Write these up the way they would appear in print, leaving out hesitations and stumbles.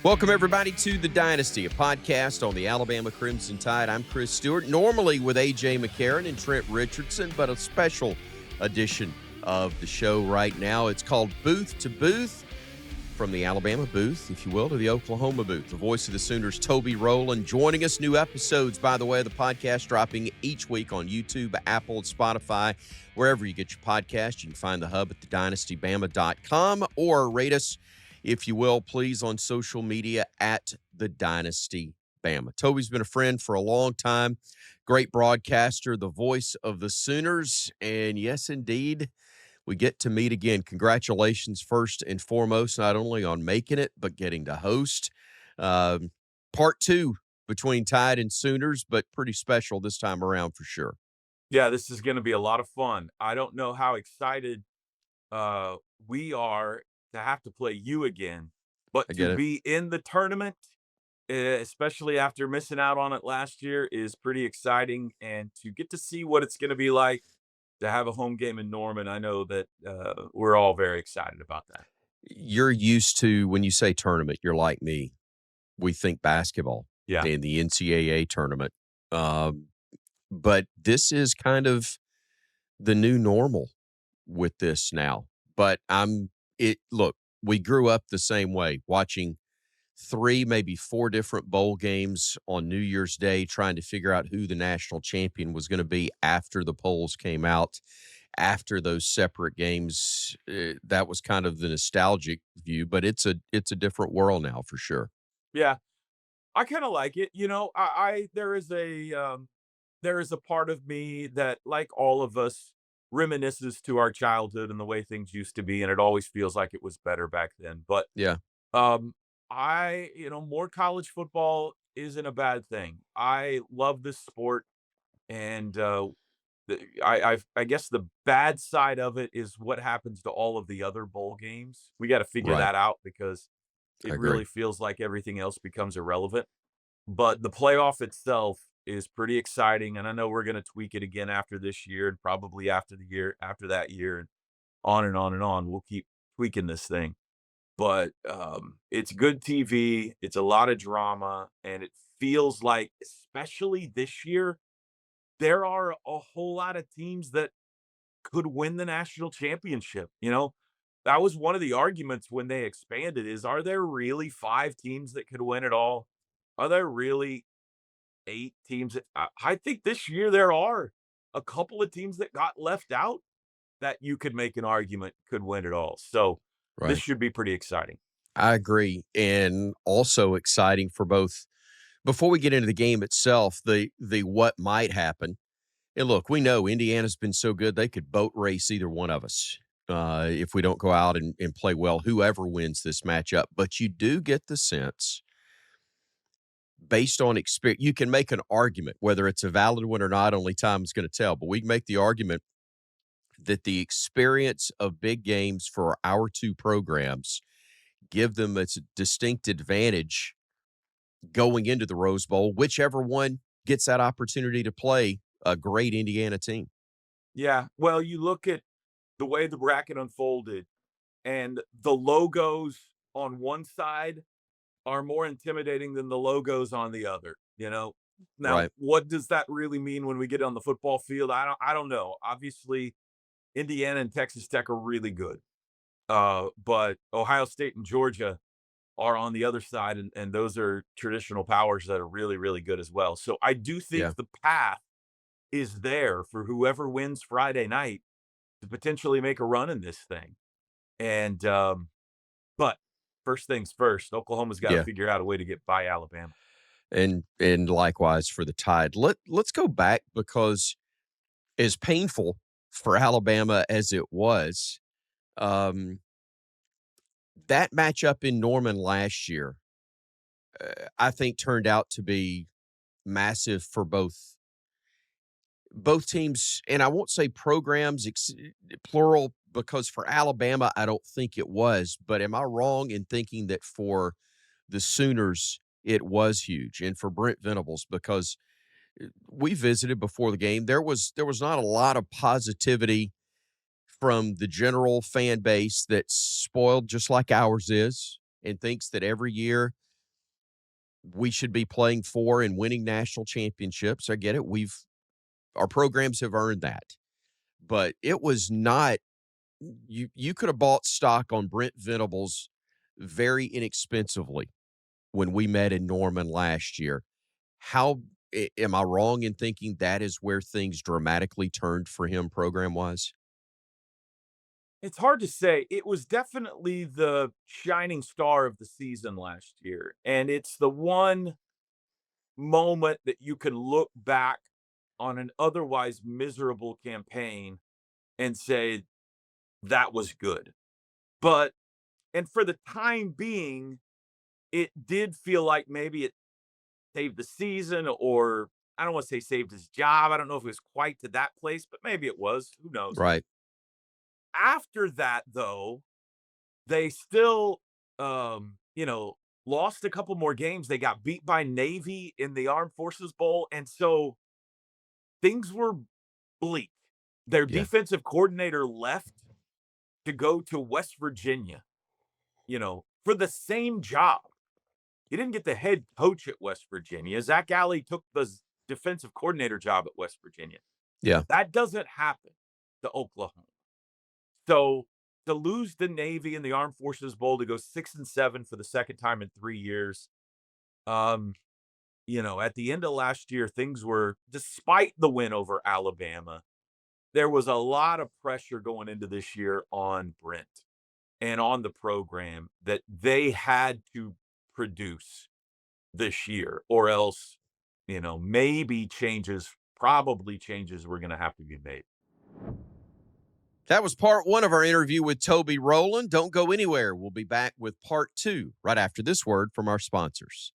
Welcome, everybody, to The Dynasty, a podcast on the Alabama Crimson Tide. I'm Chris Stewart, normally with A.J. McCarron and Trent Richardson, but a special edition of the show right now. It's called Booth to Booth, from the Alabama booth, if you will, to the Oklahoma booth. The voice of the Sooners, Toby Rowland, joining us. New episodes, by the way, of the podcast dropping each week on YouTube, Apple, and Spotify. Wherever you get your podcast, you can find the hub at thedynastybama.com or rate us, if you will, please, on social media at The Dynasty Bama. Toby's been a friend for a long time. Great broadcaster, the voice of the Sooners. And yes, indeed, we get to meet again. Congratulations, first and foremost, not only on making it, but getting to host. Part two between Tide and Sooners, but pretty special this time around for sure. Yeah, this is going to be a lot of fun. I don't know how excited we are to have to play you again, but to be in the tournament, especially after missing out on it last year, is pretty exciting. And to get to see what it's going to be like to have a home game in Norman, I know that we're all very excited about that. You're used to, when you say tournament, you're like me. We think basketball in the NCAA tournament. But this is kind of the new normal with this now. But look, we grew up the same way, watching 3, maybe 4 different bowl games on New Year's Day, trying to figure out who the national champion was going to be after the polls came out, after those separate games. That was kind of the nostalgic view, but it's a different world now for sure. Yeah, I kind of like it. You know, there is a part of me that, like all of us, reminisces to our childhood and the way things used to be, and it always feels like it was better back then. But yeah, more college football isn't a bad thing. I love this sport, and I guess the bad side of it is what happens to all of the other bowl games. We got to figure that out because it really feels like everything else becomes irrelevant. But the playoff itself is pretty exciting, and I know we're going to tweak it again after this year and probably after the year after that year, and on and on and on. We'll keep tweaking this thing. But it's good TV, it's a lot of drama, and it feels like, especially this year, there are a whole lot of teams that could win the national championship. You know, that was one of the arguments when they expanded is, are there really 5 teams that could win it all? Are there really 8 teams that I think this year there are a couple of teams that got left out that you could make an argument could win it all. So this should be pretty exciting. I agree. And also exciting for both. Before we get into the game itself, the what might happen. And look, we know Indiana's been so good, they could boat race either one of us if we don't go out and play well, whoever wins this matchup. But you do get the sense, based on experience, you can make an argument, whether it's a valid one or not, only time is going to tell. But we can make the argument that the experience of big games for our 2 programs give them a distinct advantage going into the Rose Bowl, whichever one gets that opportunity to play a great Indiana team. Yeah, well, you look at the way the bracket unfolded, and the logos on one side are more intimidating than the logos on the other, you know? Now, what does that really mean when we get on the football field? I don't know. Obviously, Indiana and Texas Tech are really good. But Ohio State and Georgia are on the other side, and those are traditional powers that are really, really good as well. So I do think the path is there for whoever wins Friday night to potentially make a run in this thing. And but first things first, Oklahoma's got to figure out a way to get by Alabama. And likewise for the Tide. Let's go back, because as painful for Alabama as it was, that matchup in Norman last year, I think turned out to be massive for both teams. And I won't say programs, plural, because for Alabama, I don't think it was. But am I wrong in thinking that for the Sooners, it was huge? And for Brent Venables, because we visited before the game, there was not a lot of positivity from the general fan base that's spoiled just like ours is, and thinks that every year we should be playing for and winning national championships. I get it. Our programs have earned that. But it was not you could have bought stock on Brent Venables very inexpensively when we met in Norman last year. How am I wrong in thinking that is where things dramatically turned for him program-wise? It's hard to say. It was definitely the shining star of the season last year, and it's the one moment that you can look back on an otherwise miserable campaign and say, "That was good." But and for the time being, it did feel like maybe it saved the season, or I don't wanna say saved his job. I don't know if it was quite to that place, but maybe it was. Who knows? Right. After that, though, they still, lost a couple more games. They got beat by Navy in the Armed Forces Bowl, and so things were bleak. Their Yeah. defensive coordinator left to go to West Virginia, for the same job. He didn't get the head coach at West Virginia. Zach Alley took the defensive coordinator job at West Virginia. Yeah. That doesn't happen to Oklahoma. So to lose the Navy in the Armed Forces Bowl, to go 6-7 for the second time in 3 years, at the end of last year, things were, despite the win over Alabama, there was a lot of pressure going into this year on Brent and on the program that they had to produce this year, or else, probably changes were going to have to be made. That was part one of our interview with Toby Rowland. Don't go anywhere. We'll be back with part two right after this word from our sponsors.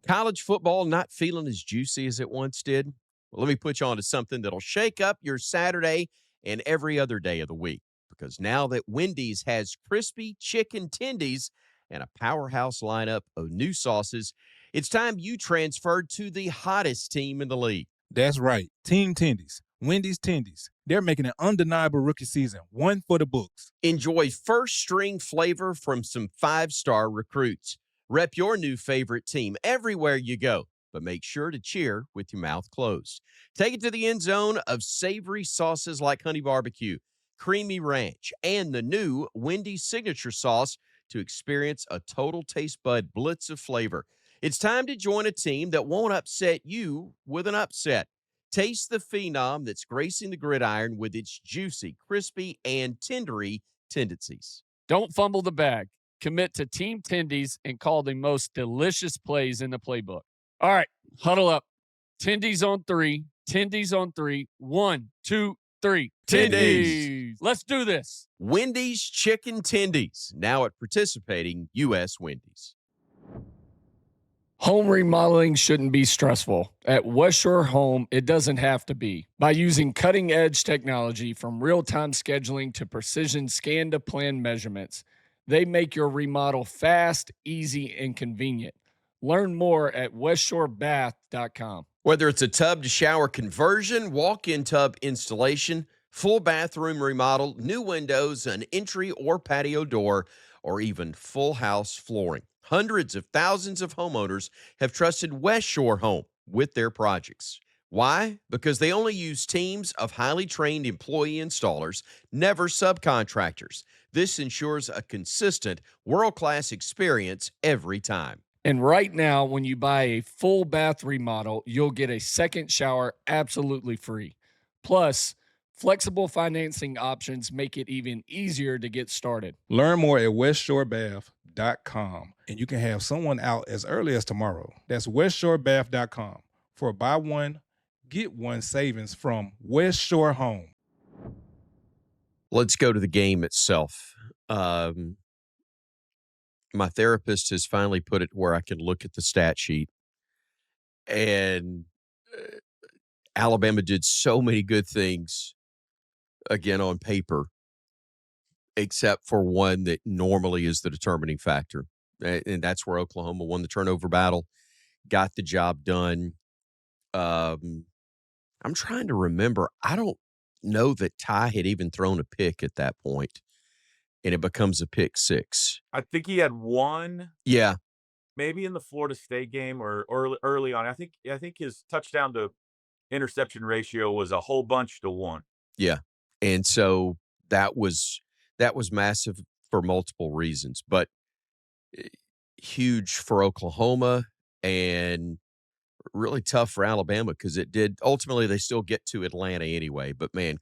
College football not feeling as juicy as it once did? Well, let me put you on to something that'll shake up your Saturday and every other day of the week. Because now that Wendy's has crispy chicken tendies and a powerhouse lineup of new sauces, it's time you transferred to the hottest team in the league. That's right. Team Tendies. Wendy's Tendies. They're making an undeniable rookie season, one for the books. Enjoy first-string flavor from some five-star recruits. Rep your new favorite team everywhere you go, but make sure to cheer with your mouth closed. Take it to the end zone of savory sauces like honey barbecue, creamy ranch, and the new Wendy's signature sauce to experience a total taste bud blitz of flavor. It's time to join a team that won't upset you with an upset. Taste the phenom that's gracing the gridiron with its juicy, crispy, and tendery tendencies. Don't fumble the bag. Commit to Team Tendies and call the most delicious plays in the playbook. All right, huddle up. Tendies on three. Tendies on three. 1, 2, 3. Tendies. Let's do this. Wendy's Chicken Tendies, now at participating U.S. Wendy's. Home remodeling shouldn't be stressful. At West Shore Home, it doesn't have to be. By using cutting-edge technology from real-time scheduling to precision scan-to-plan measurements, they make your remodel fast, easy, and convenient. Learn more at westshorebath.com. Whether it's a tub-to-shower conversion, walk-in tub installation, full bathroom remodel, new windows, an entry or patio door, or even full house flooring, hundreds of thousands of homeowners have trusted West Shore Home with their projects. Why? Because they only use teams of highly trained employee installers, never subcontractors. This ensures a consistent, world-class experience every time. And right now, when you buy a full bath remodel, you'll get a second shower absolutely free. Plus, flexible financing options make it even easier to get started. Learn more at westshorebath.com, and you can have someone out as early as tomorrow. That's westshorebath.com for a buy one, get one savings from West Shore Home. Let's go to the game itself. My therapist has finally put it where I can look at the stat sheet. And Alabama did so many good things, again, on paper, except for one that normally is the determining factor. And that's where Oklahoma won the turnover battle, got the job done. I'm trying to remember. I don't know that Ty had even thrown a pick at that point, and it becomes a pick six. I think he had one. Yeah. maybe in the Florida State game or early on. I think his touchdown to interception ratio was a whole bunch to 1. Yeah. And so that was massive for multiple reasons, but eh, huge for Oklahoma and really tough for Alabama because it did ultimately they still get to Atlanta anyway, but man,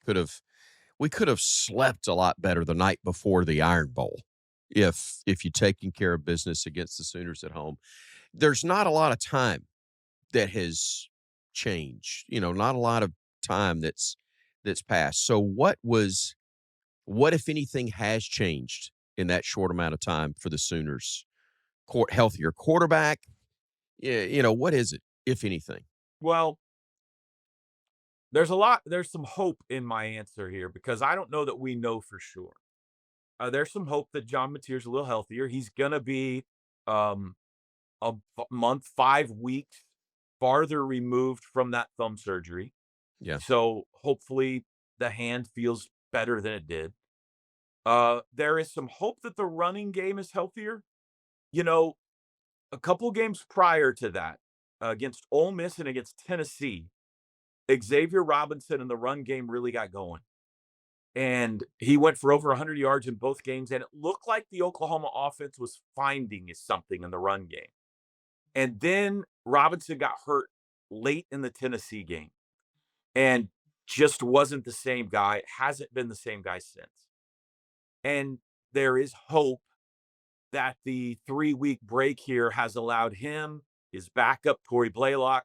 we could have slept a lot better the night before the Iron Bowl if you taken care of business against the Sooners at home. There's not a lot of time that has changed, not a lot of time that's passed. So what if anything has changed in that short amount of time for the Sooners? Healthier quarterback? Yeah, what is it, if anything? Well, there's some hope in my answer here because I don't know that we know for sure. There's some hope that John Mateer's a little healthier. He's gonna be um, month, 5 weeks farther removed from that thumb surgery. Yeah. So hopefully the hand feels better than it did. There is some hope that the running game is healthier. You know, a couple games prior to that, against Ole Miss and against Tennessee, Xavier Robinson and the run game really got going. And he went for over 100 yards in both games, and it looked like the Oklahoma offense was finding something in the run game. And then Robinson got hurt late in the Tennessee game and just wasn't the same guy, hasn't been the same guy since. And there is hope that the 3-week break here has allowed him, his backup, Corey Blaylock,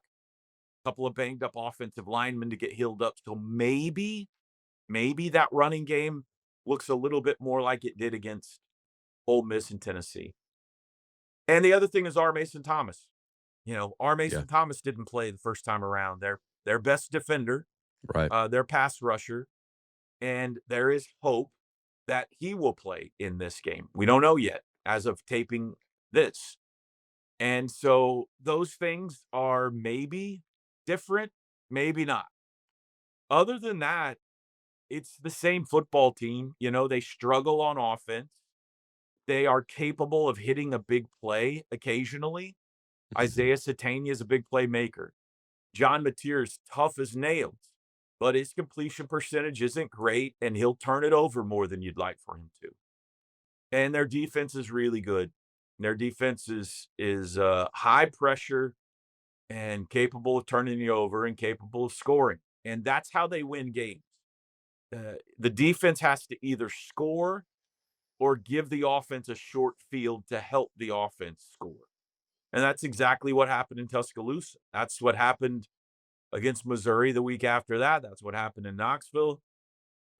a couple of banged up offensive linemen to get healed up. So maybe that running game looks a little bit more like it did against Ole Miss and Tennessee. And the other thing is R. Mason Thomas. R. Mason Thomas didn't play the first time around. Their best defender, Right. their pass rusher, and there is hope that he will play in this game. We don't know yet as of taping this. And so those things are maybe different, maybe not. Other than that, it's the same football team. They struggle on offense. They are capable of hitting a big play occasionally. Isaiah Satania is a big playmaker. John Mateer is tough as nails, but his completion percentage isn't great, and he'll turn it over more than you'd like for him to. And their defense is really good. Their defense is high pressure and capable of turning you over and capable of scoring. And that's how they win games. The defense has to either score or give the offense a short field to help the offense score. And that's exactly what happened in Tuscaloosa. That's what happened against Missouri the week after that. That's what happened in Knoxville.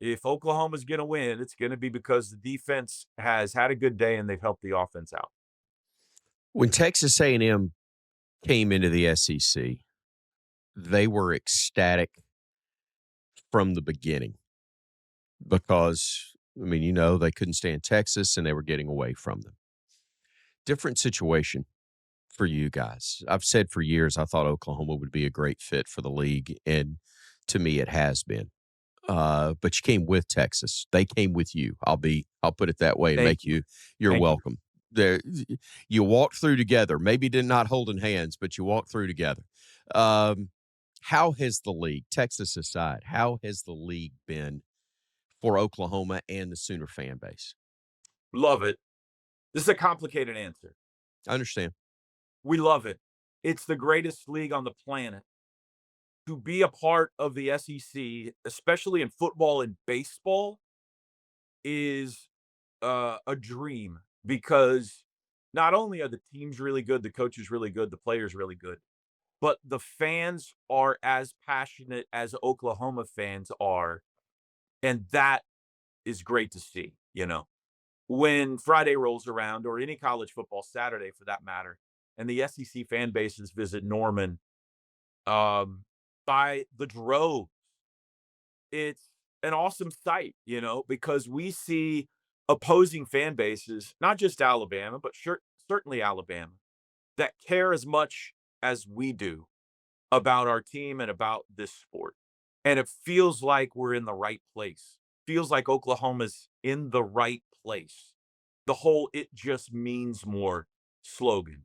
If Oklahoma's going to win, it's going to be because the defense has had a good day and they've helped the offense out. When Texas A&M came into the SEC, they were ecstatic from the beginning because, they couldn't stand Texas and they were getting away from them. Different situation for you guys. I've said for years I thought Oklahoma would be a great fit for the league, and to me it has been. But you came with Texas. They came with you. I'll put it that way and make you. You're welcome. There, you walked through together. Maybe did not holding hands, but you walked through together. How has the league, Texas aside, how has the league been for Oklahoma and the Sooner fan base? Love it. This is a complicated answer. I understand. We love it. It's the greatest league on the planet. To be a part of the SEC, especially in football and baseball, is a dream because not only are the teams really good, the coaches really good, the players really good, but the fans are as passionate as Oklahoma fans are. And that is great to see, When Friday rolls around, or any college football Saturday for that matter, and the SEC fan bases visit Norman by the droves, it's an awesome sight, because we see opposing fan bases, not just Alabama, but certainly Alabama, that care as much as we do about our team and about this sport. And it feels like we're in the right place. Feels like Oklahoma's in the right place. The whole "it just means more" slogan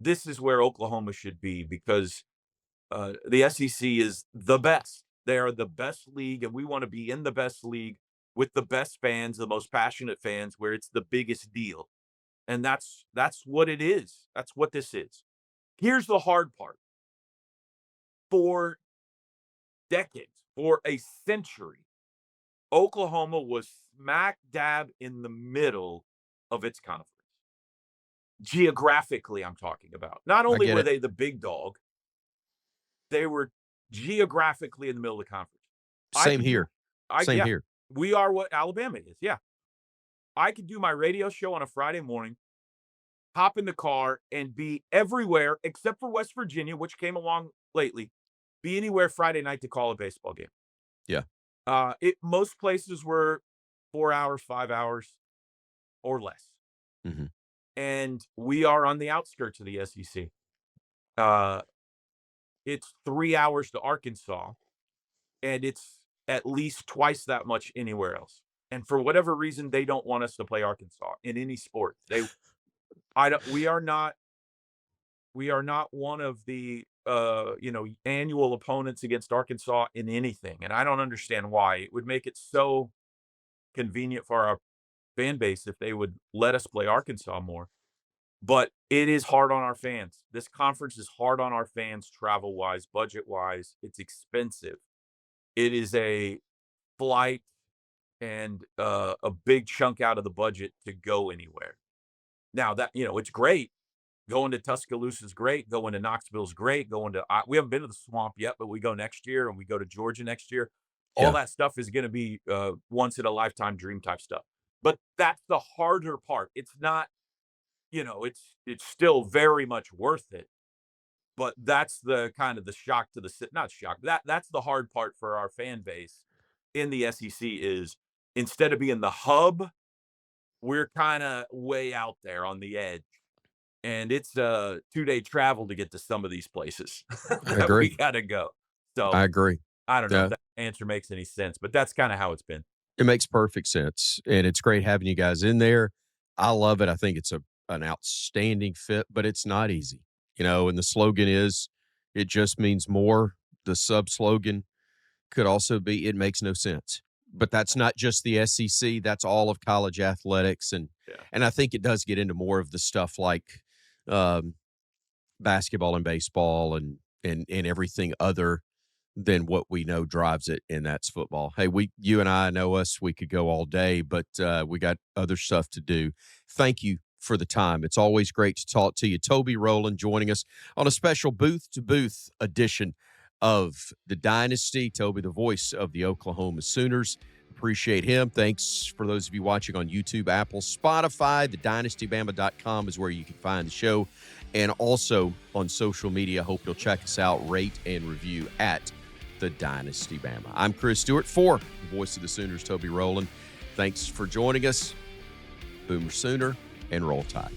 this is where Oklahoma should be, because the SEC is the best. They are the best league, and we want to be in the best league with the best fans, the most passionate fans, where it's the biggest deal. And that's what it is. That's what this is. Here's the hard part. For decades, for a century, Oklahoma was smack dab in the middle of its conference. Geographically, I'm talking about. Not only were they the big dog, they were geographically in the middle of the conference. Same here. Here. We are what Alabama is. Yeah. I could do my radio show on a Friday morning, hop in the car, and be everywhere except for West Virginia, which came along lately, be anywhere Friday night to call a baseball game. Yeah. Most places were 4 hours, 5 hours, or less. Mm-hmm. And we are on the outskirts of the SEC. It's 3 hours to Arkansas, and it's at least twice that much anywhere else. And for whatever reason, they don't want us to play Arkansas in any sport. We are not one of the annual opponents against Arkansas in anything. And I don't understand why. It would make it so convenient for our fan base if they would let us play Arkansas more. But it is hard on our fans. This conference is hard on our fans, travel-wise, budget-wise. It's expensive. It is a flight and a big chunk out of the budget to go anywhere. Now, that it's great. Going to Tuscaloosa is great. Going to Knoxville is great. We haven't been to the Swamp yet, but we go next year, and we go to Georgia next year. All that stuff is going to be once in a lifetime dream type stuff. But that's the harder part. It's not, it's still very much worth it. But that's the kind of the shock to the not shock. That's the hard part for our fan base in the SEC is instead of being the hub, we're kind of way out there on the edge. And it's a 2-day travel to get to some of these places that we got to go. So I agree. I don't know if that answer makes any sense, but that's kind of how it's been. It makes perfect sense. And it's great having you guys in there. I love it. I think it's an outstanding fit, but it's not easy. And the slogan is, it just means more. The sub-slogan could also be, it makes no sense. But that's not just the SEC. That's all of college athletics. And I think it does get into more of the stuff like basketball and baseball and everything other than what we know drives it, and that's football. Hey, you and I know us, we could go all day, but we got other stuff to do. Thank you for the time. It's always great to talk to you. Toby Rowland joining us on a special booth-to-booth edition of the Dynasty. Toby, the voice of the Oklahoma Sooners. Appreciate him. Thanks for those of you watching on YouTube, Apple, Spotify. TheDynastyBama.com is where you can find the show. And also on social media. Hope you'll check us out, rate, and review at The Dynasty Bama. I'm Chris Stewart for the voice of the Sooners, Toby Rowland. Thanks for joining us. Boomer Sooner, and Roll Tide.